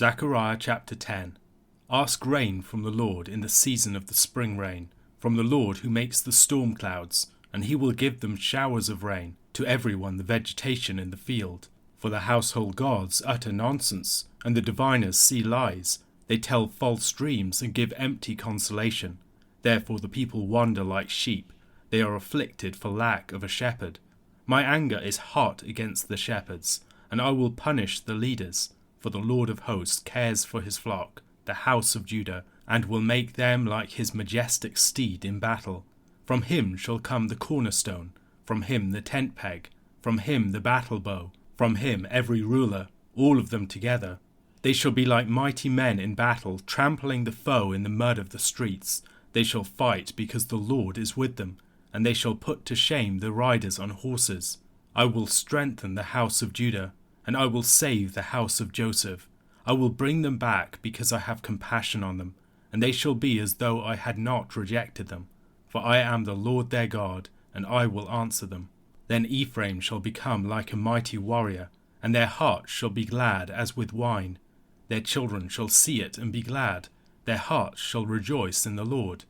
Zechariah chapter 10. Ask rain from the Lord in the season of the spring rain, from the Lord who makes the storm clouds, and he will give them showers of rain, to everyone the vegetation in the field. For the household gods utter nonsense, and the diviners see lies. They tell false dreams and give empty consolation. Therefore the people wander like sheep. They are afflicted for lack of a shepherd. My anger is hot against the shepherds, and I will punish the leaders. For the Lord of hosts cares for his flock, the house of Judah, and will make them like his majestic steed in battle. From him shall come the cornerstone, from him the tent peg, from him the battle bow, from him every ruler, all of them together. They shall be like mighty men in battle, trampling the foe in the mud of the streets. They shall fight because the Lord is with them, and they shall put to shame the riders on horses. I will strengthen the house of Judah, and I will save the house of Joseph. I will bring them back because I have compassion on them, and they shall be as though I had not rejected them. For I am the Lord their God, and I will answer them. Then Ephraim shall become like a mighty warrior, and their hearts shall be glad as with wine. Their children shall see it and be glad. Their hearts shall rejoice in the Lord.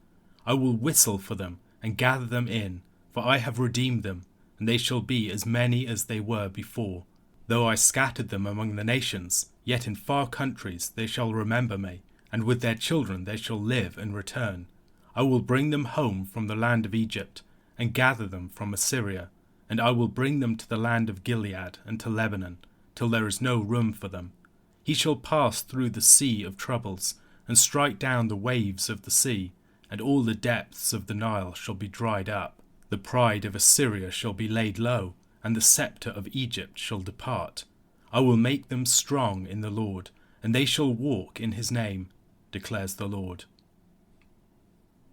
I will whistle for them and gather them in, for I have redeemed them, and they shall be as many as they were before. Though I scattered them among the nations, yet in far countries they shall remember me, and with their children they shall live and return. I will bring them home from the land of Egypt, and gather them from Assyria, and I will bring them to the land of Gilead and to Lebanon, till there is no room for them. He shall pass through the sea of troubles, and strike down the waves of the sea, and all the depths of the Nile shall be dried up. The pride of Assyria shall be laid low, and the sceptre of Egypt shall depart. I will make them strong in the Lord, and they shall walk in his name, declares the Lord.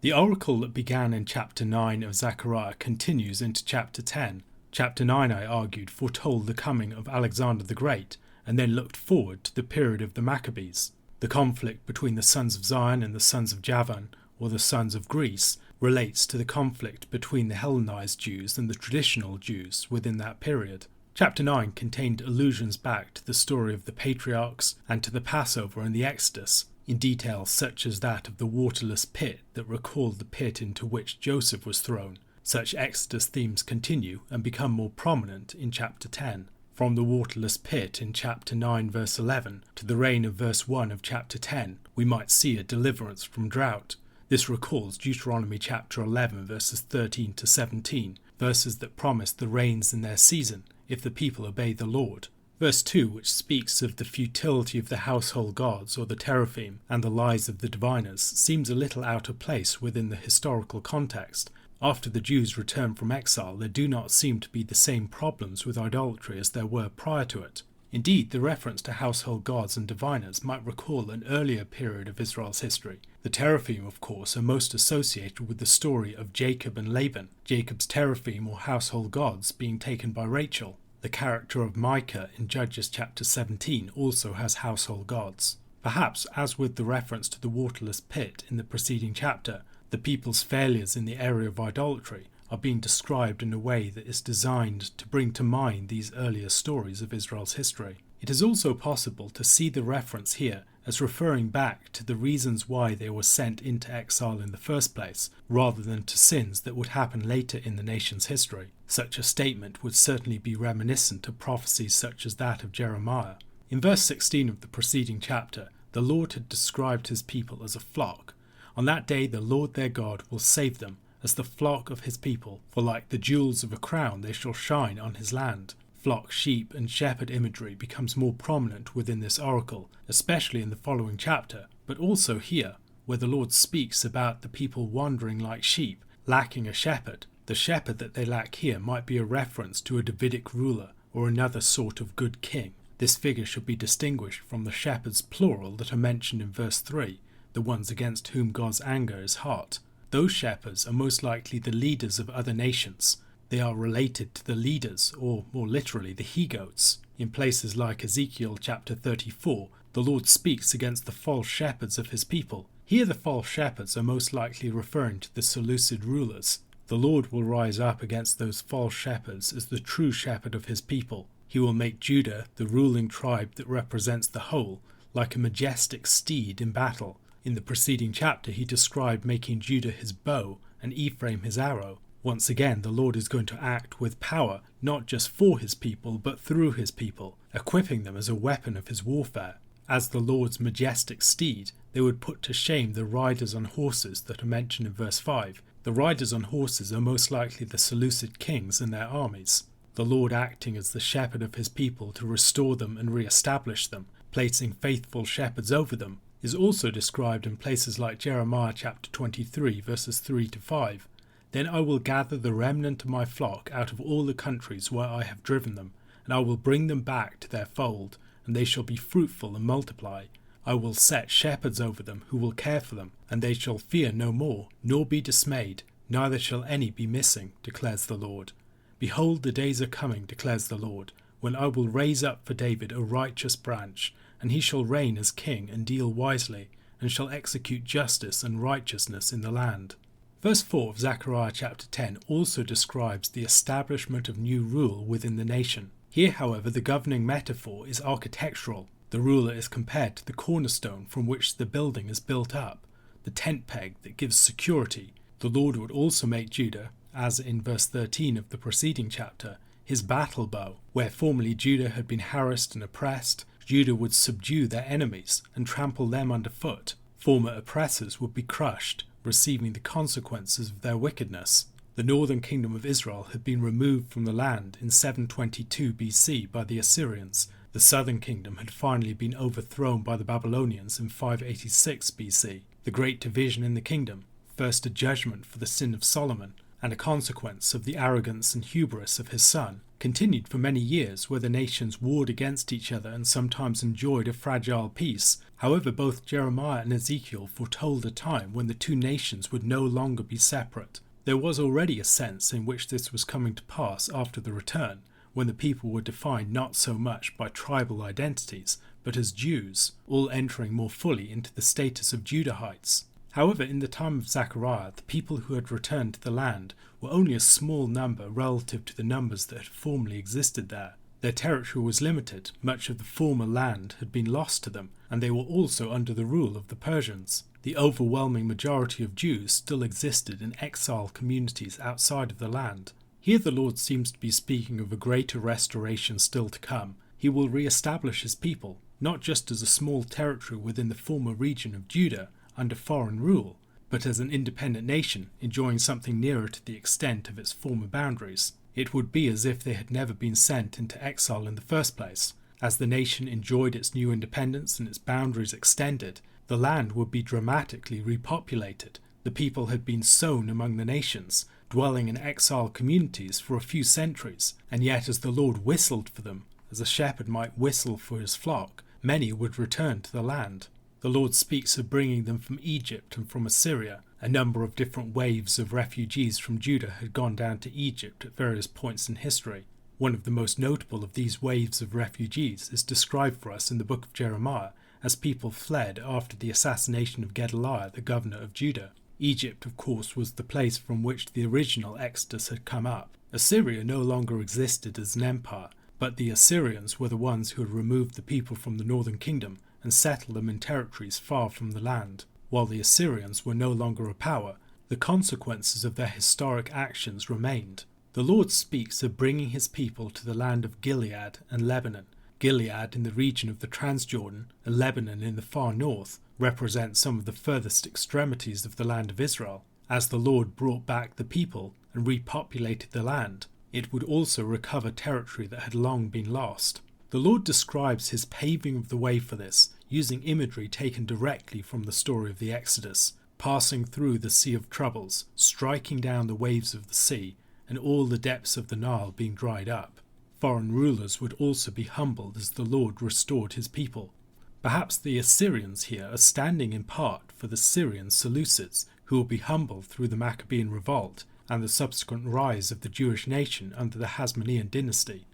The oracle that began in chapter 9 of Zechariah continues into chapter 10. Chapter 9, I argued, foretold the coming of Alexander the Great, and then looked forward to the period of the Maccabees. The conflict between the sons of Zion and the sons of Javan, or the sons of Greece, relates to the conflict between the Hellenized Jews and the traditional Jews within that period. Chapter 9 contained allusions back to the story of the patriarchs and to the Passover and the Exodus, in details such as that of the waterless pit that recalled the pit into which Joseph was thrown. Such Exodus themes continue and become more prominent in chapter 10. From the waterless pit in chapter 9 verse 11 to the rain of verse 1 of chapter 10, we might see a deliverance from drought. This recalls Deuteronomy chapter 11 verses 13 to 17, verses that promise the rains in their season if the people obey the Lord. Verse 2, which speaks of the futility of the household gods or the teraphim and the lies of the diviners, seems a little out of place within the historical context. After the Jews return from exile, there do not seem to be the same problems with idolatry as there were prior to it. Indeed, the reference to household gods and diviners might recall an earlier period of Israel's history. The teraphim, of course, are most associated with the story of Jacob and Laban, Jacob's teraphim or household gods being taken by Rachel. The character of Micah in Judges chapter 17 also has household gods. Perhaps, as with the reference to the waterless pit in the preceding chapter, the people's failures in the area of idolatry are being described in a way that is designed to bring to mind these earlier stories of Israel's history. It is also possible to see the reference here as referring back to the reasons why they were sent into exile in the first place, rather than to sins that would happen later in the nation's history. Such a statement would certainly be reminiscent of prophecies such as that of Jeremiah. In verse 16 of the preceding chapter, the Lord had described his people as a flock. On that day the Lord their God will save them, as the flock of his people, for like the jewels of a crown they shall shine on his land. Flock, sheep, and shepherd imagery becomes more prominent within this oracle, especially in the following chapter, but also here, where the Lord speaks about the people wandering like sheep, lacking a shepherd. The shepherd that they lack here might be a reference to a Davidic ruler or another sort of good king. This figure should be distinguished from the shepherds plural that are mentioned in verse 3, the ones against whom God's anger is hot. Those shepherds are most likely the leaders of other nations. They are related to the leaders, or more literally the he-goats. In places like Ezekiel chapter 34, the Lord speaks against the false shepherds of his people. Here the false shepherds are most likely referring to the Seleucid rulers. The Lord will rise up against those false shepherds as the true shepherd of his people. He will make Judah, the ruling tribe that represents the whole, like a majestic steed in battle. In the preceding chapter he described making Judah his bow and Ephraim his arrow. Once again, the Lord is going to act with power, not just for his people, but through his people, equipping them as a weapon of his warfare. As the Lord's majestic steed, they would put to shame the riders on horses that are mentioned in verse 5. The riders on horses are most likely the Seleucid kings and their armies. The Lord acting as the shepherd of his people to restore them and re-establish them, placing faithful shepherds over them, is also described in places like Jeremiah chapter 23 verses 3 to 5. Then I will gather the remnant of my flock out of all the countries where I have driven them, and I will bring them back to their fold, and they shall be fruitful and multiply. I will set shepherds over them who will care for them, and they shall fear no more, nor be dismayed, neither shall any be missing, declares the Lord. Behold, the days are coming, declares the Lord, when I will raise up for David a righteous branch, and he shall reign as king and deal wisely, and shall execute justice and righteousness in the land. Verse 4 of Zechariah chapter 10 also describes the establishment of new rule within the nation. Here, however, the governing metaphor is architectural. The ruler is compared to the cornerstone from which the building is built up, the tent peg that gives security. The Lord would also make Judah, as in verse 13 of the preceding chapter, his battle bow. Where formerly Judah had been harassed and oppressed, Judah would subdue their enemies and trample them underfoot. Former oppressors would be crushed, receiving the consequences of their wickedness. The northern kingdom of Israel had been removed from the land in 722 BC by the Assyrians. The southern kingdom had finally been overthrown by the Babylonians in 586 BC. The great division in the kingdom, first a judgment for the sin of Solomon, and a consequence of the arrogance and hubris of his son, continued for many years, where the nations warred against each other and sometimes enjoyed a fragile peace. However, both Jeremiah and Ezekiel foretold a time when the two nations would no longer be separate. There was already a sense in which this was coming to pass after the return, when the people were defined not so much by tribal identities, but as Jews, all entering more fully into the status of Judahites. However, in the time of Zechariah, the people who had returned to the land were only a small number relative to the numbers that had formerly existed there. Their territory was limited, much of the former land had been lost to them, and they were also under the rule of the Persians. The overwhelming majority of Jews still existed in exile communities outside of the land. Here the Lord seems to be speaking of a greater restoration still to come. He will re-establish his people, not just as a small territory within the former region of Judah, under foreign rule, but as an independent nation enjoying something nearer to the extent of its former boundaries. It would be as if they had never been sent into exile in the first place. As the nation enjoyed its new independence and its boundaries extended, the land would be dramatically repopulated. The people had been sown among the nations, dwelling in exile communities for a few centuries, and yet as the Lord whistled for them, as a shepherd might whistle for his flock, many would return to the land. The Lord speaks of bringing them from Egypt and from Assyria. A number of different waves of refugees from Judah had gone down to Egypt at various points in history. One of the most notable of these waves of refugees is described for us in the book of Jeremiah as people fled after the assassination of Gedaliah, the governor of Judah. Egypt, of course, was the place from which the original exodus had come up. Assyria no longer existed as an empire, but the Assyrians were the ones who had removed the people from the northern kingdom and settled them in territories far from the land. While the Assyrians were no longer a power, the consequences of their historic actions remained. The Lord speaks of bringing his people to the land of Gilead and Lebanon. Gilead in the region of the Transjordan and Lebanon in the far north represent some of the furthest extremities of the land of Israel. As the Lord brought back the people and repopulated the land, it would also recover territory that had long been lost. The Lord describes his paving of the way for this, using imagery taken directly from the story of the Exodus, passing through the Sea of Troubles, striking down the waves of the sea, and all the depths of the Nile being dried up. Foreign rulers would also be humbled as the Lord restored his people. Perhaps the Assyrians here are standing in part for the Syrian Seleucids, who will be humbled through the Maccabean revolt and the subsequent rise of the Jewish nation under the Hasmonean dynasty.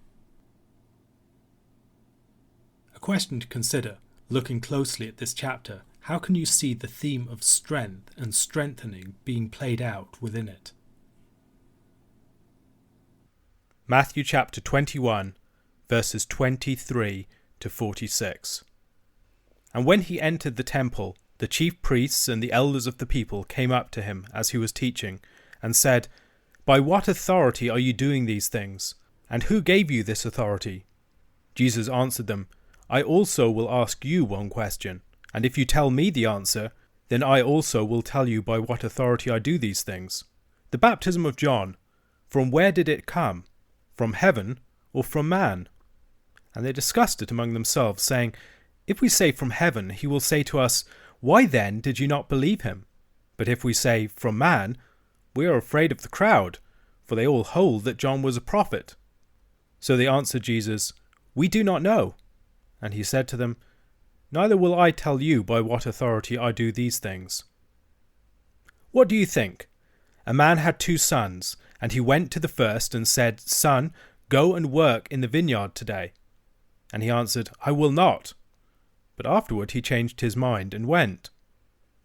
A question to consider, looking closely at this chapter: how can you see the theme of strength and strengthening being played out within it? Matthew chapter 21, verses 23 to 46. And when he entered the temple, the chief priests and the elders of the people came up to him as he was teaching, and said, "By what authority are you doing these things? And who gave you this authority?" Jesus answered them, "I also will ask you one question, and if you tell me the answer, then I also will tell you by what authority I do these things. The baptism of John, from where did it come? From heaven or from man?" And they discussed it among themselves, saying, "If we say from heaven, he will say to us, 'Why then did you not believe him?' But if we say from man, we are afraid of the crowd, for they all hold that John was a prophet." So they answered Jesus, "We do not know." And he said to them, "Neither will I tell you by what authority I do these things. What do you think? A man had 2 sons, and he went to the first and said, 'Son, go and work in the vineyard today.' And he answered, 'I will not.' But afterward he changed his mind and went.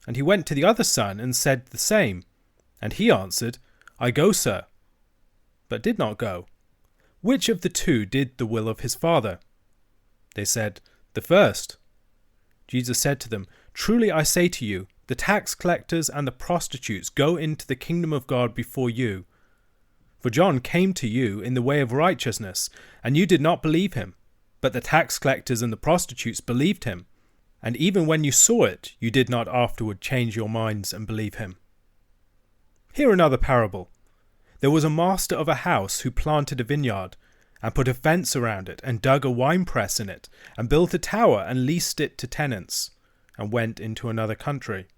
And he went to the other son and said the same. And he answered, 'I go, sir,' but did not go. Which of the 2 did the will of his father?" They said, "The first." Jesus said to them, "Truly I say to you, the tax collectors and the prostitutes go into the kingdom of God before you. For John came to you in the way of righteousness, and you did not believe him. But the tax collectors and the prostitutes believed him. And even when you saw it, you did not afterward change your minds and believe him." Hear another parable. There was a master of a house who planted a vineyard, and put a fence around it, and dug a winepress in it, and built a tower, and leased it to tenants, and went into another country.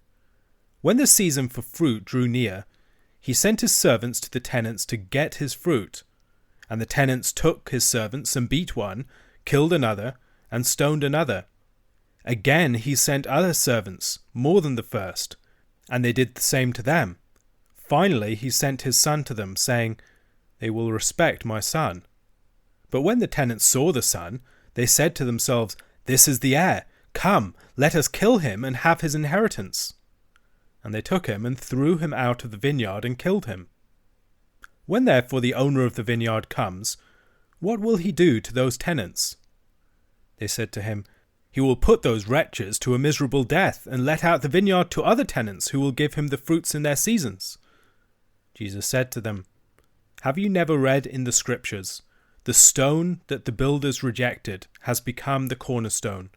When the season for fruit drew near, he sent his servants to the tenants to get his fruit. And the tenants took his servants, and beat one, killed another, and stoned another. Again he sent other servants, more than the first, and they did the same to them. Finally he sent his son to them, saying, "They will respect my son." But when the tenants saw the son, they said to themselves, "This is the heir. Come, let us kill him and have his inheritance." And they took him and threw him out of the vineyard and killed him. When therefore the owner of the vineyard comes, what will he do to those tenants? They said to him, "He will put those wretches to a miserable death, and let out the vineyard to other tenants who will give him the fruits in their seasons." Jesus said to them, "Have you never read in the Scriptures, 'The stone that the builders rejected has become the cornerstone.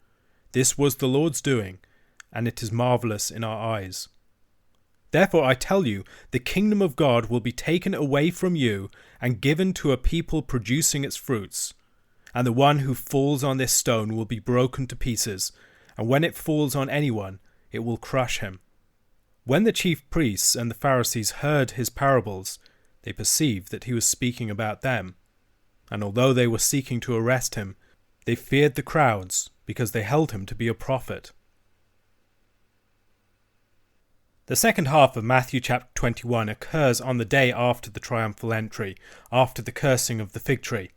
This was the Lord's doing, and it is marvelous in our eyes.' Therefore I tell you, the kingdom of God will be taken away from you and given to a people producing its fruits. And the one who falls on this stone will be broken to pieces, and when it falls on anyone, it will crush him." When the chief priests and the Pharisees heard his parables, they perceived that he was speaking about them. And although they were seeking to arrest him, they feared the crowds, because they held him to be a prophet. The second half of Matthew chapter 21 occurs on the day after the triumphal entry, after the cursing of the fig tree.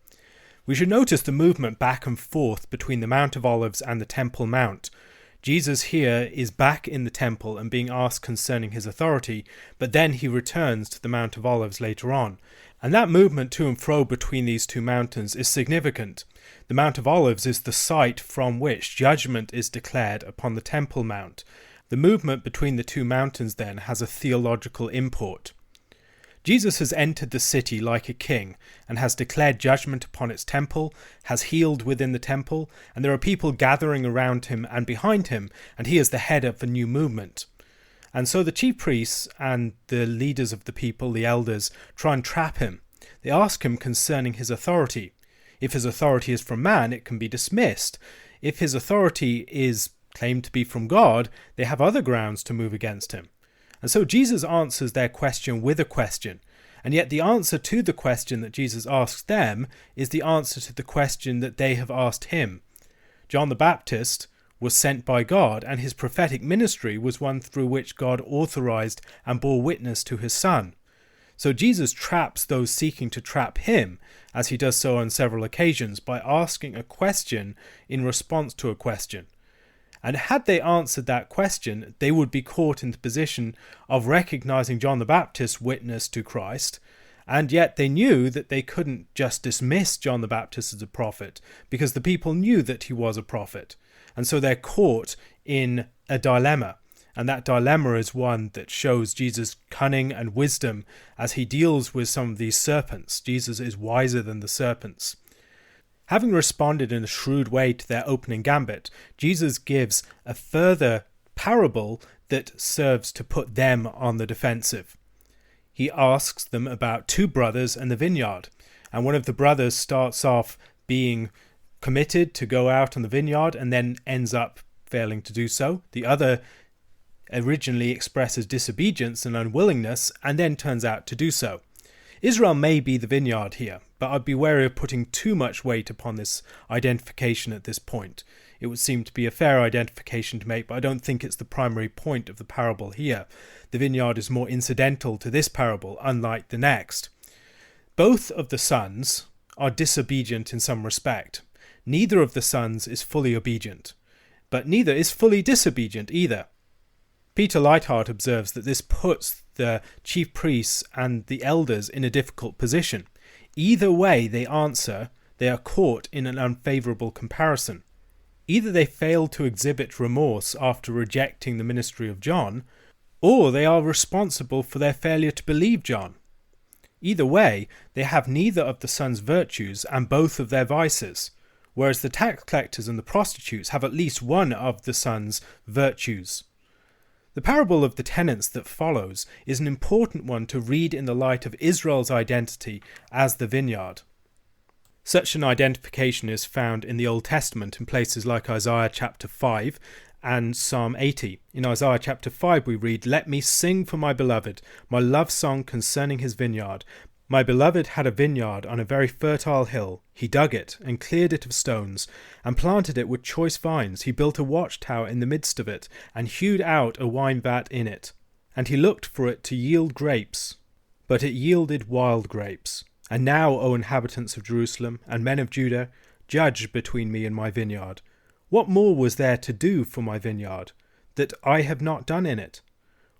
We should notice the movement back and forth between the Mount of Olives and the Temple Mount. Jesus here is back in the temple and being asked concerning his authority, but then he returns to the Mount of Olives later on. And that movement to and fro between these 2 mountains is significant. The Mount of Olives is the site from which judgment is declared upon the Temple Mount. The movement between the 2 mountains then has a theological import. Jesus has entered the city like a king and has declared judgment upon its temple, has healed within the temple, and there are people gathering around him and behind him, and he is the head of a new movement. And so the chief priests and the leaders of the people, the elders, try and trap him. They ask him concerning his authority. If his authority is from man, it can be dismissed. If his authority is claimed to be from God, they have other grounds to move against him. And so Jesus answers their question with a question, and yet the answer to the question that Jesus asks them is the answer to the question that they have asked him. John the Baptist was sent by God, and his prophetic ministry was one through which God authorized and bore witness to his Son. So Jesus traps those seeking to trap him, as he does so on several occasions, by asking a question in response to a question. And had they answered that question, they would be caught in the position of recognizing John the Baptist's witness to Christ, and yet they knew that they couldn't just dismiss John the Baptist as a prophet, because the people knew that he was a prophet. And so they're caught in a dilemma. And that dilemma is one that shows Jesus' cunning and wisdom as he deals with some of these serpents. Jesus is wiser than the serpents. Having responded in a shrewd way to their opening gambit, Jesus gives a further parable that serves to put them on the defensive. He asks them about two brothers and the vineyard, and one of the brothers starts off being committed to go out on the vineyard and then ends up failing to do so. The other originally expresses disobedience and unwillingness and then turns out to do so. Israel may be the vineyard here, but I'd be wary of putting too much weight upon this identification at this point. It would seem to be a fair identification to make, but I don't think it's the primary point of the parable here. The vineyard is more incidental to this parable, unlike the next. Both of the sons are disobedient in some respect. Neither of the sons is fully obedient, but neither is fully disobedient either. Peter Leithart observes that this puts the chief priests and the elders in a difficult position. Either way they answer, they are caught in an unfavourable comparison. Either they fail to exhibit remorse after rejecting the ministry of John, or they are responsible for their failure to believe John. Either way, they have neither of the son's virtues and both of their vices, whereas the tax collectors and the prostitutes have at least one of the son's virtues. The parable of the tenants that follows is an important one to read in the light of Israel's identity as the vineyard. Such an identification is found in the Old Testament in places like Isaiah chapter 5 and Psalm 80. In Isaiah chapter 5 we read, "Let me sing for my beloved, my love song concerning his vineyard. My beloved had a vineyard on a very fertile hill. He dug it and cleared it of stones and planted it with choice vines. He built a watchtower in the midst of it and hewed out a wine vat in it. And he looked for it to yield grapes, but it yielded wild grapes. And now, O inhabitants of Jerusalem and men of Judah, judge between me and my vineyard. What more was there to do for my vineyard that I have not done in it?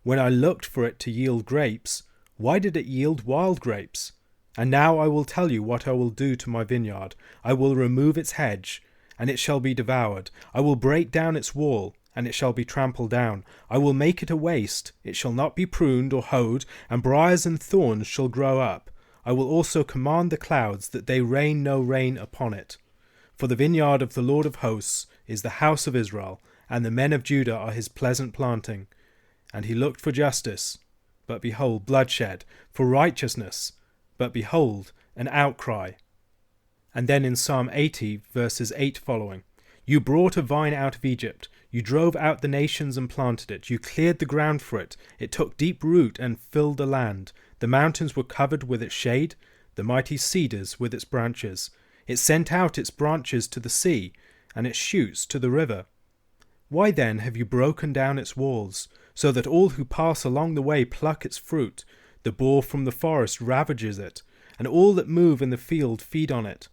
When I looked for it to yield grapes, why did it yield wild grapes? And now I will tell you what I will do to my vineyard. I will remove its hedge, and it shall be devoured. I will break down its wall, and it shall be trampled down. I will make it a waste. It shall not be pruned or hoed, and briars and thorns shall grow up. I will also command the clouds that they rain no rain upon it. For the vineyard of the Lord of hosts is the house of Israel, and the men of Judah are his pleasant planting. And he looked for justice, but behold, bloodshed, for righteousness, but behold, an outcry." And then in Psalm 80, verses 8 following, "You brought a vine out of Egypt. You drove out the nations and planted it. You cleared the ground for it. It took deep root and filled the land. The mountains were covered with its shade, the mighty cedars with its branches. It sent out its branches to the sea, and its shoots to the river. Why then have you broken down its walls, so that all who pass along the way pluck its fruit? The boar from the forest ravages it, and all that move in the field feed on it.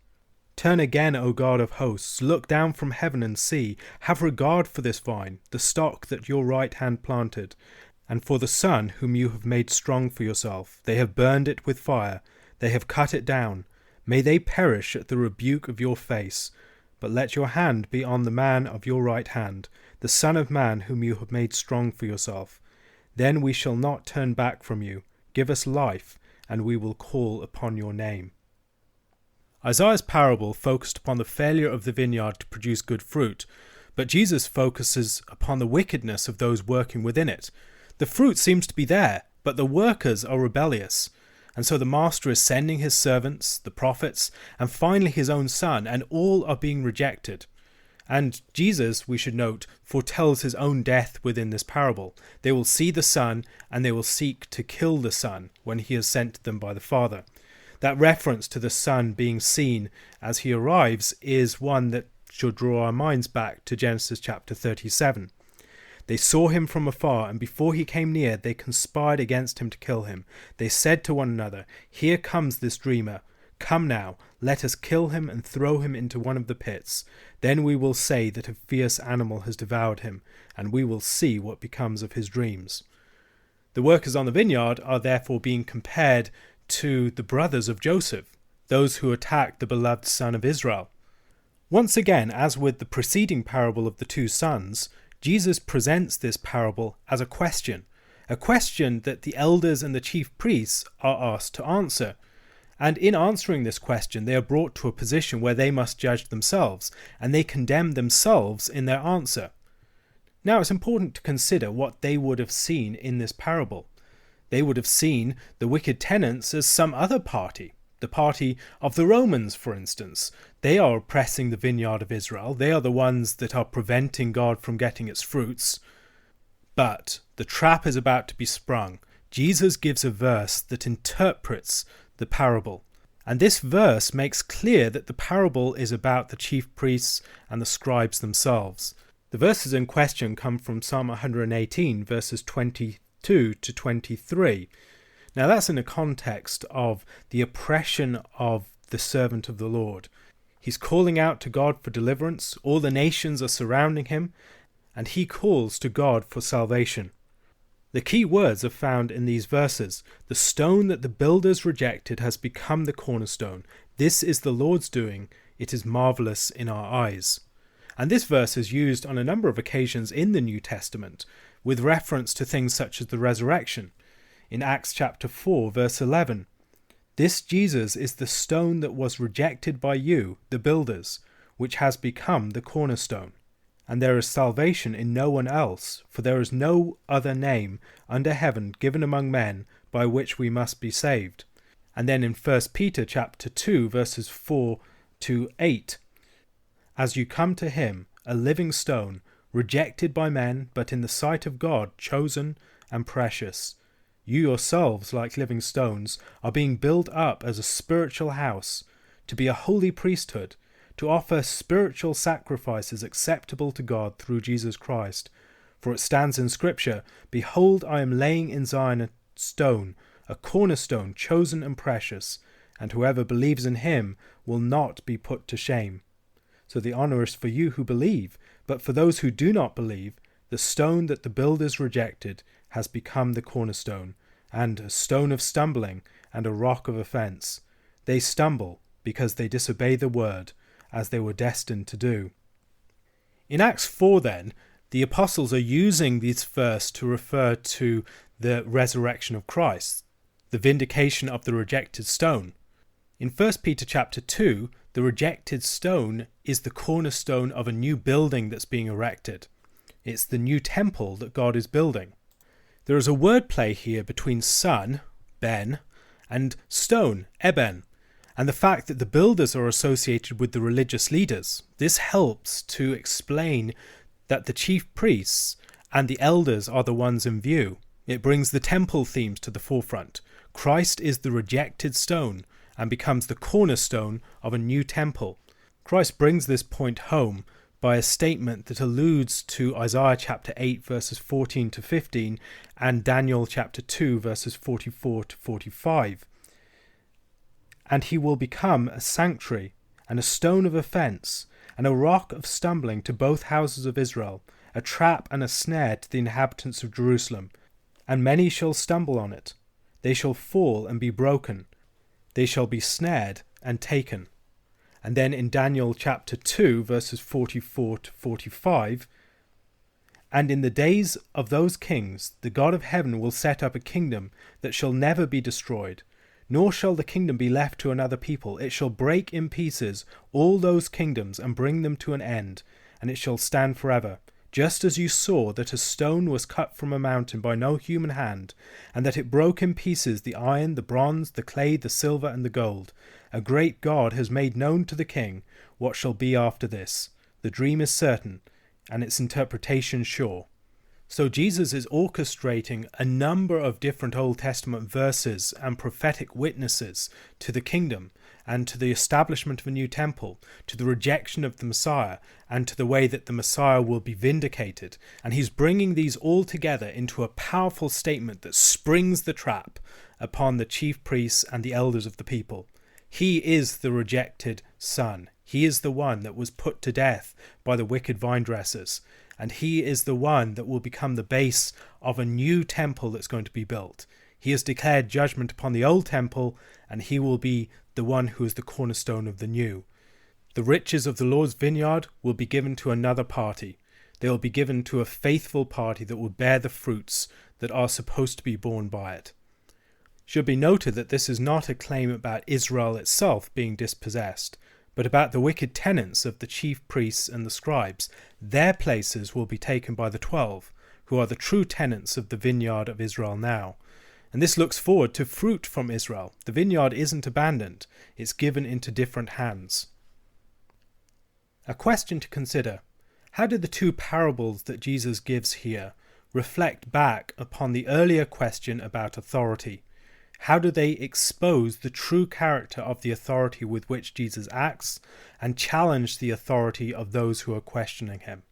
Turn again, O God of hosts, look down from heaven and see. Have regard for this vine, the stock that your right hand planted, and for the son whom you have made strong for yourself. They have burned it with fire, they have cut it down. May they perish at the rebuke of your face. But let your hand be on the man of your right hand, the Son of Man whom you have made strong for yourself. Then we shall not turn back from you. Give us life, and we will call upon your name." Isaiah's parable focused upon the failure of the vineyard to produce good fruit, but Jesus focuses upon the wickedness of those working within it. The fruit seems to be there, but the workers are rebellious. And so the master is sending his servants, the prophets, and finally his own son, and all are being rejected. And Jesus, we should note, foretells his own death within this parable. They will see the Son, and they will seek to kill the Son when he is sent to them by the Father. That reference to the Son being seen as he arrives is one that should draw our minds back to Genesis chapter 37. They saw him from afar, and before he came near, they conspired against him to kill him. They said to one another, "Here comes this dreamer. Come now, let us kill him and throw him into one of the pits. Then we will say that a fierce animal has devoured him, and we will see what becomes of his dreams." The workers on the vineyard are therefore being compared to the brothers of Joseph, those who attacked the beloved son of Israel. Once again, as with the preceding parable of the two sons, Jesus presents this parable as a question that the elders and the chief priests are asked to answer. And in answering this question, they are brought to a position where they must judge themselves, and they condemn themselves in their answer. Now, it's important to consider what they would have seen in this parable. They would have seen the wicked tenants as some other party, the party of the Romans, for instance. They are oppressing the vineyard of Israel. They are the ones that are preventing God from getting its fruits. But the trap is about to be sprung. Jesus gives a verse that interprets the parable. And this verse makes clear that the parable is about the chief priests and the scribes themselves. The verses in question come from Psalm 118, verses 22 to 23. Now that's in the context of the oppression of the servant of the Lord. He's calling out to God for deliverance. All the nations are surrounding him, and he calls to God for salvation. The key words are found in these verses. The stone that the builders rejected has become the cornerstone. This is the Lord's doing. It is marvelous in our eyes. And this verse is used on a number of occasions in the New Testament, with reference to things such as the resurrection. In Acts chapter 4, verse 11, "This Jesus is the stone that was rejected by you, the builders, which has become the cornerstone. And there is salvation in no one else, for there is no other name under heaven given among men by which we must be saved." And then in 1 Peter chapter 2, verses 4 to 8, "As you come to him, a living stone, rejected by men, but in the sight of God chosen and precious. You yourselves, like living stones, are being built up as a spiritual house, to be a holy priesthood, to offer spiritual sacrifices acceptable to God through Jesus Christ. For it stands in Scripture, 'Behold, I am laying in Zion a stone, a cornerstone, chosen and precious, and whoever believes in him will not be put to shame.' So the honor is for you who believe, but for those who do not believe, the stone that the builders rejected has become the cornerstone, and a stone of stumbling and a rock of offense. They stumble because they disobey the word, as they were destined to do." In Acts 4 then, the apostles are using this verse to refer to the resurrection of Christ, the vindication of the rejected stone. In 1 Peter chapter 2, the rejected stone is the cornerstone of a new building that's being erected. It's the new temple that God is building. There is a wordplay here between son, ben, and stone, eben, and the fact that the builders are associated with the religious leaders. This helps to explain that the chief priests and the elders are the ones in view. It brings the temple themes to the forefront. Christ is the rejected stone and becomes the cornerstone of a new temple. Christ brings this point home by a statement that alludes to Isaiah chapter 8 verses 14 to 15 and Daniel chapter 2 verses 44 to 45. "And he will become a sanctuary and a stone of offense and a rock of stumbling to both houses of Israel, a trap and a snare to the inhabitants of Jerusalem. And many shall stumble on it. They shall fall and be broken. They shall be snared and taken." And then in Daniel chapter 2, verses 44 to 45, "And in the days of those kings, the God of heaven will set up a kingdom that shall never be destroyed, nor shall the kingdom be left to another people. It shall break in pieces all those kingdoms and bring them to an end, and it shall stand forever. Just as you saw that a stone was cut from a mountain by no human hand, and that it broke in pieces the iron, the bronze, the clay, the silver, and the gold. A great God has made known to the king what shall be after this. The dream is certain, and its interpretation sure." So Jesus is orchestrating a number of different Old Testament verses and prophetic witnesses to the kingdom and to the establishment of a new temple, to the rejection of the Messiah, and to the way that the Messiah will be vindicated. And he's bringing these all together into a powerful statement that springs the trap upon the chief priests and the elders of the people. He is the rejected son. He is the one that was put to death by the wicked vine dressers. And he is the one that will become the base of a new temple that's going to be built. He has declared judgment upon the old temple, and he will be the one who is the cornerstone of the new. The riches of the Lord's vineyard will be given to another party. They will be given to a faithful party that will bear the fruits that are supposed to be borne by it. Should be noted that this is not a claim about Israel itself being dispossessed, but about the wicked tenants of the chief priests and the scribes. Their places will be taken by the 12, who are the true tenants of the vineyard of Israel now. And this looks forward to fruit from Israel. The vineyard isn't abandoned, it's given into different hands. A question to consider: how do the two parables that Jesus gives here reflect back upon the earlier question about authority? How do they expose the true character of the authority with which Jesus acts and challenge the authority of those who are questioning him?